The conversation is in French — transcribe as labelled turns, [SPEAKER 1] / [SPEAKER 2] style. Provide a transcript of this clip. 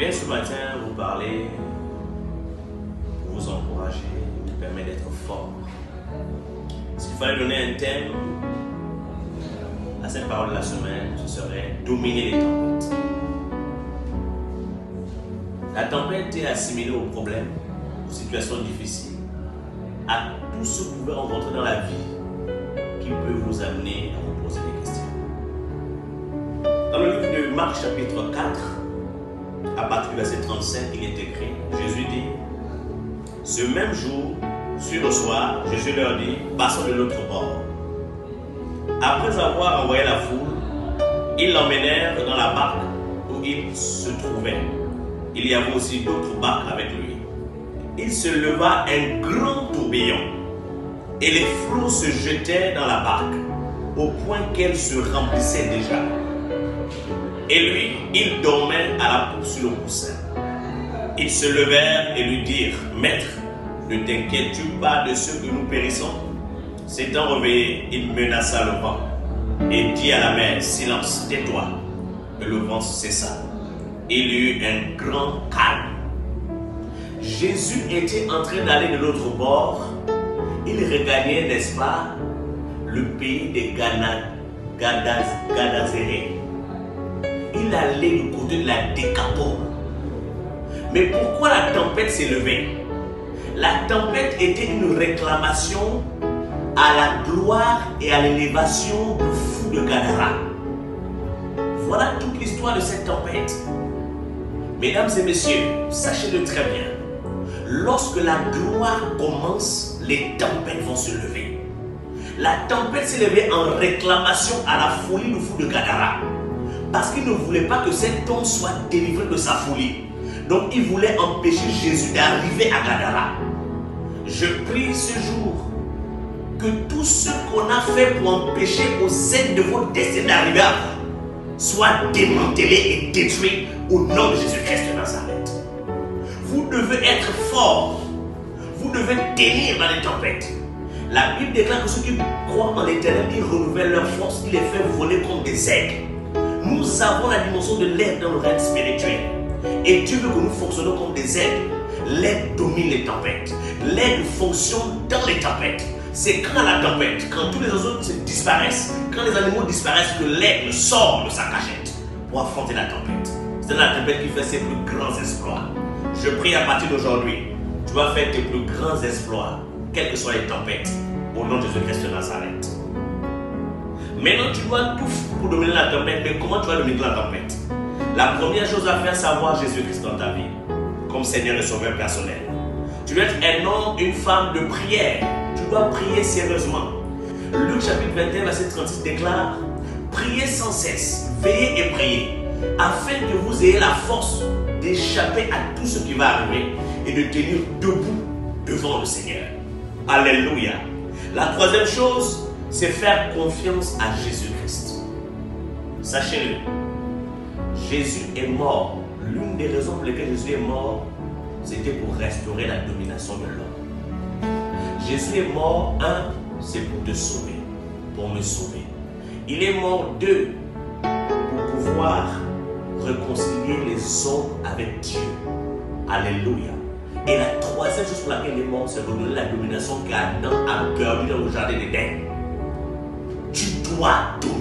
[SPEAKER 1] viens ce matin vous parler, pour vous encourager, vous permettre d'être fort. S'il fallait donner un thème à cette parole de la semaine, ce serait dominer les tempêtes. La tempête est assimilée aux problèmes, aux situations difficiles, à tout ce que vous pouvez rencontrer dans la vie qui peut vous amener à vous poser des questions. Dans le livre de Marc chapitre 4, à partir du verset 35, il est écrit, Jésus dit, ce même jour, sur le soir, Jésus leur dit, passons de l'autre bord. Après avoir envoyé la foule, ils l'emmenèrent dans la barque où il se trouvait. Il y avait aussi d'autres barques avec lui. Il se leva un grand tourbillon et les flots se jetaient dans la barque au point qu'elle se remplissait déjà. Et lui, il dormait à la poupe sur le coussin. Ils se levèrent et lui dirent, Maître, ne t'inquiètes-tu pas de ceux que nous périssons? S'étant réveillé, il menaça le vent et dit à la mer, silence, tais-toi. Et le vent cessa. Il y eut un grand calme. Jésus était en train d'aller de l'autre bord. Il regagnait, n'est-ce pas, le pays des Gadazéréens. Il allait du côté de la Décapole. Mais pourquoi la tempête s'est levée? La tempête était une réclamation à la gloire et à l'élévation du fou de Gadara. Voilà toute l'histoire de cette tempête. Mesdames et messieurs, sachez-le très bien. Lorsque la gloire commence, les tempêtes vont se lever. La tempête s'est levée en réclamation à la folie du fou de Gadara. Parce qu'il ne voulait pas que cet homme soit délivré de sa folie. Donc il voulait empêcher Jésus d'arriver à Gadara. Je prie ce jour que tout ce qu'on a fait pour empêcher aux aides de votre destin d'arriver à vous soit démantelé et détruit au nom de Jésus-Christ de Nazareth. Vous devez être fort. Vous devez tenir dans les tempêtes. La Bible déclare que ceux qui croient en l'Éternel, ils renouvellent leur force, ils les font voler comme des aigles. Nous avons la dimension de l'aide dans le règne spirituel. Et Dieu veut que nous fonctionnions comme des aigles. L'aide domine les tempêtes. L'aide fonctionne dans les tempêtes. C'est quand la tempête, quand tous les oiseaux disparaissent, quand les animaux disparaissent, que l'aigle sort de sa cachette pour affronter la tempête. C'est la tempête qui fait ses plus grands exploits. Je prie à partir d'aujourd'hui, tu vas faire tes plus grands exploits, quelles que soient les tempêtes, au nom de Jésus-Christ de Nazareth. Maintenant, tu dois tout pour dominer la tempête, mais comment tu vas dominer la tempête? La première chose à faire, c'est avoir Jésus-Christ dans ta vie, comme Seigneur et Sauveur personnel. Tu dois être un homme, une femme de prière. Tu dois prier sérieusement. Luc chapitre 21, verset 36 déclare, priez sans cesse, veillez et priez, afin que vous ayez la force d'échapper à tout ce qui va arriver et de tenir debout devant le Seigneur. Alléluia. La troisième chose, c'est faire confiance à Jésus-Christ. Sachez-le, Jésus est mort. L'une des raisons pour lesquelles Jésus est mort, c'était pour restaurer la domination de l'homme. Jésus est mort, un, c'est pour te sauver, pour me sauver. Il est mort, deux, pour pouvoir réconcilier les hommes avec Dieu. Alléluia. Et la troisième chose pour laquelle il est mort, c'est redonner la domination qu'Adam a perdue dans le jardin d'Éden. Tu dois dominer.